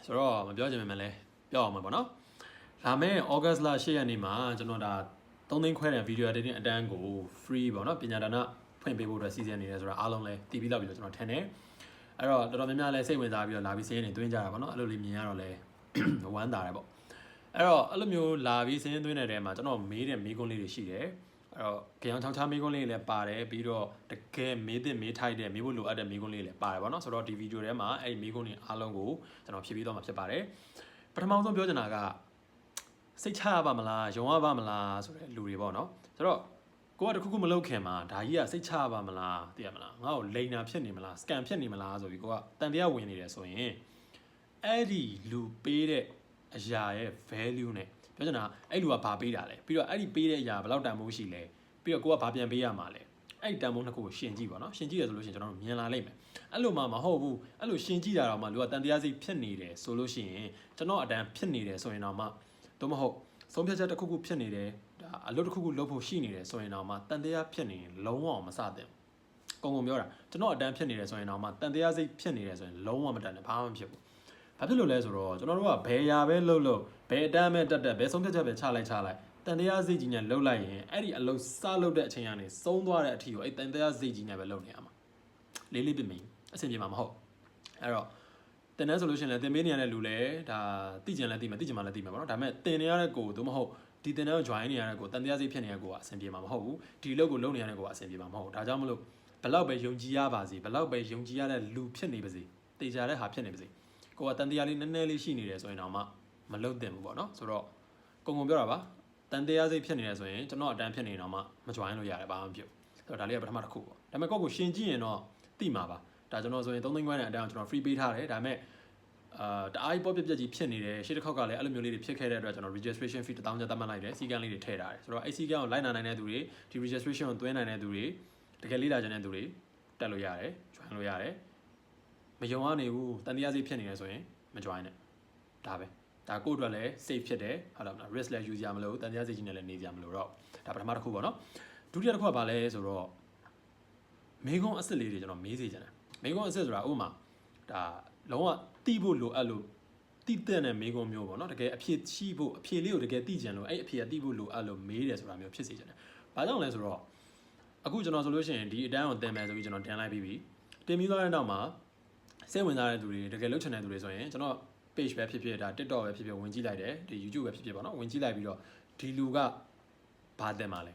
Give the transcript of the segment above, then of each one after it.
ဆိုတော့မပြောချင်ပေမဲ့လည်းပြောအောင်မှာပေါ့နော်လာမယ့် August လ10ရက်နေ့မှာကျွန်တော်ဒါ3သိန်းခွဲတဲ့ video editing အတန်းကို free ပေါ့နော်ပညာဒါနဖွင့်ပေးဖို့အတွက်စီစဉ်နေတယ်ဆိုတာအားလုံးလည်းတည်ပြီးလောက်ပြီးတော့ကျွန်တော်ထင်တယ်အဲ့တော့တော်တော်များများလည်းစိတ်ဝင်စားပြီးတော့လာပြီးစင်းနေတွင်းကြတာပေါ့နော်အဲ့လိုလေးမြင်ရတော့လည်းဝမ်းသာတယ်ပေါ့အဲ့တော့အဲ့လိုမျိုးလာပြီးစင်းတွင်းနေတဲ့မှာကျွန်တော်မေးတဲ့မေးခွန်းလေးတွေရှိတယ်အဲ့တော့ကြောင်ချောင်းချားမေးခွန်းလေးလည်းပါတယ်ပြီးတော့တကယ်မေးတဲ့မေးထိုက်တဲ့မေးဖို့လိုအပ်တဲ့မေးခွန်းလေးလည်းပါတယ်ပေါ့နော်ဆိုတော့ဒီဗီဒီယိုထဲမှာအဲ့ဒီမေးခွန်းတွေအားလုံးကိုကျွန်တော်ဖြည့်ပြီးတော့မှာဖြစ်ပါတယ်ပထမဆုံးပြောချင်တာကစိတ်ချရပါမလားယုံရပါမလားဆိုတဲ့လူတွေပေါ့နော်ဆိုတော့ကိုကတခုခုမလုပ်ခင်မှာဒါကြီးကစိတ်ချရပါမလားသိရမလားငါ့ကိုလိန်နာဖြစ်နေမလားစကန်ဖြစ်နေမလားဆိုပြီးကိုကတန်တရားဝင်နေတယ်ဆိုရင်အဲ့ဒီလူပေးတဲ့အရာရဲ့ value နဲ့ပြောချင်တာအဲ့လူကဘာပေးတာလဲပြီးတော့အဲ့ဒီပေးတဲ့အရာဘယ်လောက်တန်ဖိုးရှိလဲပြီးတော့ကိုကဘာပြန်ပေးရမှာလဲအဲ့ဒီတန်ဖိုးနှစ်ခုကိုရှင်းကြည့်ပါနော်ရှင်းကြည့်ရဆိုလို့ရှိရင်ကျွန်တော်တို့မြင်လာလိမ့်မယ်အဲ့လိုမှမဟုတ်ဘူးအဲ့လိုရှင်းကြည့်တာတော့မှလူကတန်တရားစိတ်ဖြစ်နေတယ်ဆိုလို့ရှိရင်ကျွန်တော်အတန်းဖြစ်နေတယ်ဆိုရင်တော့မှတော့မဟုတ်ဆုံးဖြတ်ချက်တစ်ခုခုဖြစ်နေတယ်ဒါအလုပ်တစ်ခုခုလုပ်ဖို့ရှိနေတယ်ဆိုရင်တော့မှတန်တရားဖြစ်နေရင်လုံးဝမစသင့်ဘူးကုန်ပြောတာကျွန်တော်အတန်းဖြစ်နေတယ်ဆိုရင်တော့မှတန်တရားစိတ်ဖြစ်နေတယ်ဆိုရင်လုံးဝမတန်နဲ့ဘာမှမဖြစ်ဘူးဘာဖြစ်လို့လဲဆိုတော့ကျွန်တော်တို့ကဘယ်ရာပဲလှုပ်လို့ဘယ်အတန်းပဲတက်ဘယ်ဆုံးဖြတ်ချက်ပဲချလိုက်တန်တရားစိတ်ကြီးနဲ့လှုပ်လိုက်ရင်အဲ့ဒီအလုပ်စလှုပ်တဲ့အချိန်ကနေဆုံးသွားတဲ့အထိကိုအဲ့တန်တရားစိတ်ကြီးနဲ့ပဲလှုပ်နေရမှာလေးလေးပြမင်းအဆင်ပြေမှာမဟုတ်အဲ့တော့တင်တဲ့ဆိုလို့ရှိရင်လည်းတင်ပေးနေရတဲ့လူလည်းဒါသိကျင်လည်းသိမယ်သိကျင်မှလည်းသိမယ်ပေါ့နော်ဒါပေမဲ့တင်နေရတဲ့ကိုသို့မဟုတ်ဒီတင်တဲ့ကို join နေရတဲ့ကိုတန်တရားစိတ်ဖြစ်နေတဲ့ကိုကအဆင်ပြေမှာမဟုတ်ဘူးဒီအလုပ်ကိုလုပ်နေရတဲ့ကိုကအဆင်ပြေမှာမဟုတ်ဘူးဒါကြောင့်မလို့ဘလောက်ပဲယုံကြည်ရပါစေဘလောက်ပဲယုံကြည်ရတဲ့လူဖြစ်နေပါစေတေချာတဲ့ဟာဖြစ်နေပါစေကိုကတန်တရားလေးနည်းနည်းလေးရှိနေတယ်ဆိုရင်တော့မှမလုပ်သင့်ဘူးပေါ့နော်ဆိုတော့ကုန်ပြောတာပါတန်တရားစိတ်ဖြစ်နေတယ်ဆိုရင်ကျွန်တော်အတန်းဖြစ်နေတော့မှမ join လို့ရတယ်ဘာမှမဖြစ်ဘူးဆိုတော့ဒါလေးကပထမတစ်ခုပေါ့ဒါပေမဲ့ကိုယ့်ကိုရှင်းကြည့်ရင်တော့သိမှာပါဒါကျွန်တော်ဆိုရင်3သိန်းခွဲနဲ့အတန်းကိုကျွန်တော် free ပေးထားတယ်ဒါပေမဲ့တအားကြီးပေါ့ပြက်ကြီးဖြစ်နေတယ်ရှေ့တစ်ခေါက်ကလည်းအဲ့လိုမျိုးလေးတွေဖြစ်ခဲ့တဲ့အတွက်ကျွန်တော် registration fee 1000ကျပ်သတ်မှတ်လိုက်တယ်စီကန်းလေးတွေထည့်ထားတယ်ဆိုတော့အဲ့စီကန်းကိုလိုက်နိုင်တဲ့သူတွေဒီ registration ကိုသွင်းနိုင်တဲ့သူတွေတကယ်လေ့လာကြတဲ့သူတွေတက်လို့ရတယ် join လို့ရတယ်မယုံရနေဘူးတန်တရားစိတ်ဖြစ်နေတယ်ဆိုရင်မ join နဲ့ဒါပဲဒါကိုယ့်အတွက်လည်း safe ဖြစ်တယ်ဟုတ်လားမလား risk လည်းယူကြမလို့တန်တရားစိတ်ကြီးနဲ့လည်းနေကြမလို့တော့ဒါပထမတစ်ခုပေါ့နော်ဒုတိယတစ်ခုကဘာလဲဆိုတော့မေကွန်အစ်စ်လေးတွေကျွန်တော်မေးစေချင်တယ်မေကွန်အစ်စ်ဆိုတာဥပမာဒါလုံးဝတိဖို့လိုအပ်လို့တိတဲ့နဲ့မေကွန်မျိုးပေါ့နော်တကယ်အဖြေရှိဖို့အဖြေလေးကိုတကယ်သိကြလို့အဲ့အဖြေကတိဖို့လိုအပ်လို့မေးတယ်ဆိုတာမျိုးဖြစ်စေချင်တယ်ဘာကြောင့်လဲဆိုတော့အခုကျွန်တော်ဆိုလို့ရှိရင်ဒီအတန်းကိုတင်မယ်ဆိုပြီးကျွန်တော်တင်လိုက်ပြီးတင်ပြီးသွားတဲ့နောက်မှာစိတ်ဝင်စားတဲ့သူတွေတကယ်လုပ်ချင်တဲ့သူတွေဆိုရင်ကျွန်တော် page ပဲဖြစ်ဖြစ်ဒါ TikTok ပဲဖြစ်ဖြစ်ဝင်ကြည့်လိုက်တယ်ဒီ YouTube ပဲဖြစ်ဖြစ်ပေါ့နော်ဝင်ကြည့်လိုက်ပြီးတော့ဒီလူကဘာတင်မှာလဲ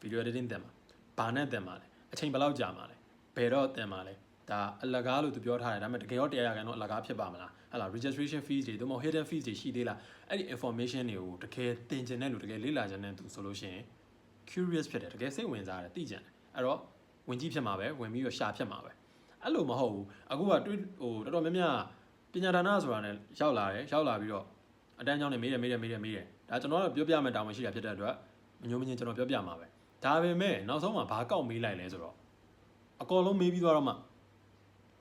video editing တင်မှာဘာနဲ့တင်မှာလဲအချိန်ဘယ်လောက်ကြာမှာလဲဘယ်တော့တင်မှာလဲဒါအလကားလို့သူပြောထားတယ်ဒါပေမဲ့တကယ်ရောတရားရကန်တော့အလကားဖြစ်ပါမလားဟဲ့လား registration fees တွေသို့မဟုတ် hidden fees တွေရှိသေးလားအဲ့ဒီ information တွေကိုတကယ်တင်ချင်တဲ့လူတကယ်လေ့လာချင်တဲ့သူဆိုလို့ရှိရင် curious ဖြစ်တယ်တကယ်စိတ်ဝင်စားတယ်သိချင်တယ်အဲ့တော့ဝင်ကြည့်ဖြစ်မှာပဲဝင်ပြီးတော့ရှာဖြစ်မှာပဲအဲ့လိုမဟုတ်ဘူးအခုကတွေးဟိုတော်တော်များများပညာဒါနဆိုတာနဲ့ရောက်လာပြီးတော့အတန်းကျောင်းနဲ့မေးတယ်ဒါကျွန်တော်ကပြောပြမယ်တောင်းမရှိတာဖြစ်တဲ့အတွက်မညိုမညင်ကျွန်တော်ပြောပြမှာပဲဒါပေမဲ့နောက်ဆုံးမှာဘာကောက်မေးလိုက်လဲဆိုတော့အကောလုံးမေးပြီးသွားတော့မှ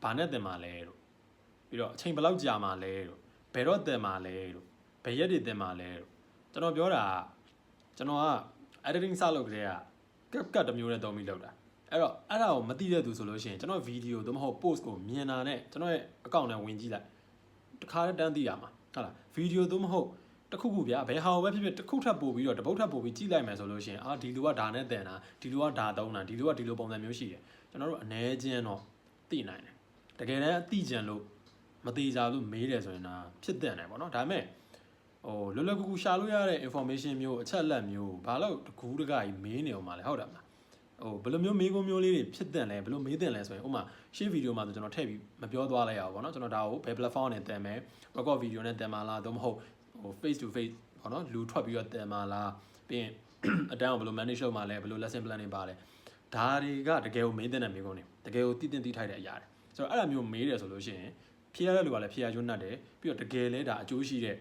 ဘာနဲ့တင်မှာလဲလို့ပြီးတော့အချိန်ဘယ်လောက်ကြာမှာလဲလို့ဘယ်တော့တင်မှာလဲလို့ဘယ်ရက်တွေတင်မှာလဲလို့ကျွန်တော်ပြောတာကျွန်တော်က editing စလုပ်ကြတဲ့ကတ်တစ်မျိုးနဲ့တုံးပြီးလုပ်တာအဲ့တော့အဲ့ဒါကိုမသိတဲ့သူဆိုလို့ရှိရင်ကျွန်တော်ဗီဒီယိုသို့မဟုတ် post ကိုမြင်တာနဲ့ကျွန်တော်ရဲ့ account နဲ့ဝင်ကြည့်လိုက်တခါတန်းသိရမှာဟုတ်လားဗီဒီယိုသို့မဟုတ်တခုခုဗျာဘယ်ဟာကိုပဲဖြစ်ဖြစ်တစ်ခုထပ်ပို့ပြီးတော့တပုတ်ထပ်ပို့ပြီးကြည့်လိုက်မယ်ဆိုလို့ရှိရင်ဒီလူကဒါနဲ့တင်တာဒီလူကဒါသုံးတာဒီလူကဒီလိုပုံစံမျိုးရှိတယ်ကျွန်တော်တို့အနေချင်းတော့သိနိုင်တယ်တကယ်တမ်းသိကြံလို့မသိကြလို့မေးတယ်ဆိုရင်ဒါဖြစ်တဲ့တယ်ပေါ့နော်ဒါပေမဲ့လွယ်လွယ်ကူကူရှာလို့ရတဲ့ information မျိုးအချက်အလက်မျိုးဘာလို့တကူးတကကြီးမေးနေအောင်မလဲဟုတ်တယ်မလားဘယ်လိုမျိုးမေးခွန်းမျိုးလေးတွေဖြစ်တဲ့လဲဘယ်လိုမေးတဲ့လဲဆိုရင်ဥပမာရှေ့ဗီဒီယိုမှာဆိုကျွန်တော်ထည့်ပြီးမပြောသွားလိုက်ရအောင်ပေါ့နော်ကျွန်တော်ဒါကိုဘယ် platform နဲ့တင်မယ် record video နဲ့တင်မှာလားသို့မဟုတ်face to face ပေါ့နော်လူထွက်ပြီးတော့တင်မှာလားပြီးရင်အတန်းကိုဘယ်လို manage လုပ်မှာလဲဘယ်လို lesson plan တွေပါလဲဒါတွေကတကယ်ကိုမေးတဲ့မေးခွန်းတွေတကယ်ကိုတည်ထိုက်တဲ့အရာတွေဆိုတော့အဲ့ဒါမျိုးမေးတယ်ဆိုလို့ရှိရင်ဖြေရတဲ့လူကလည်းဖြေရကျွန်းတတ်တယ်ပြီးတော့တကယ်လဲဒါအကျိုးရှိတဲ့အ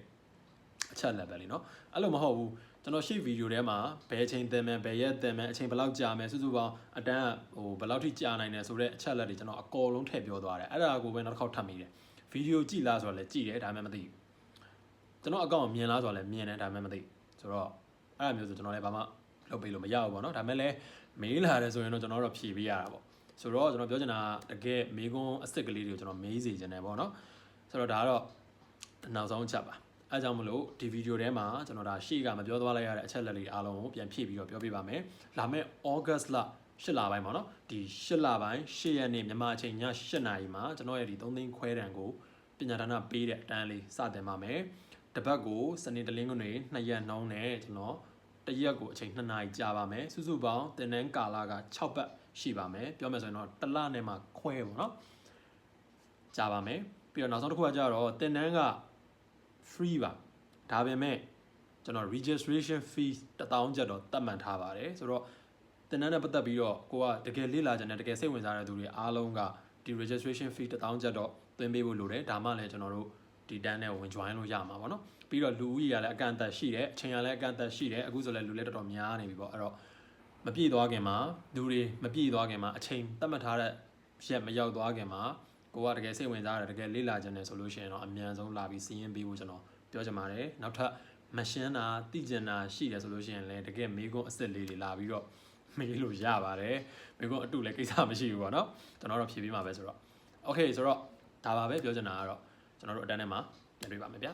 ချက်လက်ပဲလीเนาะအဲ့လိုမဟုတ်ဘူးကျွန်တော်ရှေ့ဗီဒီယိုထဲမှာဘယ်အချိန်တင်မယ်ဘယ်ရက်တင်မယ်အချိန်ဘယ်လောက်ကြာမယ်စုစုပေါင်းအတန်းဘယ်လောက်ထိကြာနိုင်တယ်ဆိုတဲ့အချက်လက်တွေကျွန်တော်အကောလုံးထည့်ပြောသွားတယ်အဲ့ဒါကိုပဲနောက်တစ်ခေါက်ထပ်မိတယ်ဗီဒီယိုကြည့်လားဆိုတော့လည်းကြည့်တယ်ဒါမှမသိဘူးကျွန်တော်အကောင့်မြင်လားဆိုတော့လည်းမြင်တယ်ဒါမှမသိဘူးဆိုတော့အဲ့ဒါမျိုးဆိုကျွန်တော်လည်းဘာမှလုပ်ပေးလို့မရဘူးပေါ့နော်ဒါမှလည်းမေးလာတယ်ဆိုရင်တော့ကျွန်တော်တို့ဖြေပေးရတာပေါ့ဆိုတော့ကျွန်တော်ပြောချင်တာတကယ်မေးခွန်းအစ်စ်ကလေးတွေကိုကျွန်တော်မေးစေချင်တယ်ပေါ့နော် ဆိုတော့ဒါကတော့နောက်ဆုံးချက်ပါအဲကြောင့်မလို့ဒီဗီဒီယိုထဲမှာကျွန်တော်ဒါရှေ့ကမပြောသွားလိုက်ရတဲ့အချက်လက်လေးအားလုံးကိုပြန်ဖြည့်ပြီးတော့ပြောပြပါမယ်လာမယ့် August လ8လပိုင်းပေါ့နော်ဒီ8လပိုင်း8ရက်နေ့မြန်မာအချိန်ည8နာရီမှာကျွန်တော်ရဲ့ဒီ3သိန်းခွဲတန်ကိုပညာဒါနပေးတဲ့အတန်းလေးစတင်ပါမယ်တပတ်ကိုစနေတလင်းကနေ2ရက်နှောင်းနဲ့ကျွန်တော်တရက်ကိုအချိန်2နာရီကြာပါမယ်စုစုပေါင်းသင်တန်းကာလက6ပတ်ရှိပါမယ်ပြောမယ်ဆိုရင်တော့တစ်လနဲ့မှခွဲပေါ့နော်ကြာပါမယ်ပြီးတော့နောက်ဆုံးတစ်ခုကကြတော့သင်တန်းက free ပါဒါပေမဲ့ကျွန်တော် registration fee 1000ကျပ်တော့တတ်မှတ်ထားပါတယ်ဆိုတော့သင်တန်းနဲ့ပတ်သက်ပြီးတော့ကိုကတကယ်လေ့လာကြတဲ့တကယ်စိတ်ဝင်စားတဲ့သူတွေအားလုံးကဒီ registration fee 1000ကျပ်တော့သွင်းပေးဖို့လိုတယ်ဒါမှလည်းကျွန်တော်တို့ဒီတန်းနဲ့ဝင် join လို့ရမှာပေါ့နော်ပြီးတော့လူဦးရေကလည်းအကန့်အသတ်ရှိတယ်အချိန်ကလည်းအကန့်အသတ်ရှိတယ်အခုဆိုလည်းလူလည်းတော်တော်များနေပြီပေါ့အဲ့တော့မပြည့်သွားခင်မှာလူတွေမပြည့်သွားခင်မှာအချိန်သတ်မှတ်ထားတဲ့ရက်မရောက်သွားခင်မှာကိုကတကယ်စိတ်ဝင်စားတယ်တကယ်လေ့လာကြတယ်ဆိုလို့ရှိရင်တော့အမြန်ဆုံးလာပြီးစီးရင်ပေးဖို့ကျွန်တော်ပြောချင်ပါတယ်နောက်ထပ်မရှင်းတာသိကျင်တာရှိတယ်ဆိုလို့ရှိရင်လည်းတကယ်မေးခွန်းအစစ်လေးတွေလာပြီးတော့မေးလို့ရပါတယ်မေးခွန်းအတူလည်းကိစ္စမရှိဘူးပေါ့နော်ကျွန်တော်တော့ဖြေပေးမှာပဲဆိုတော့ okay ဆိုတော့ဒါပါပဲပြောချင်တာကတော့ကျွန်တော်တို့အတန်းထဲမှာပြန်တွေ့ပါမယ်ဗျာ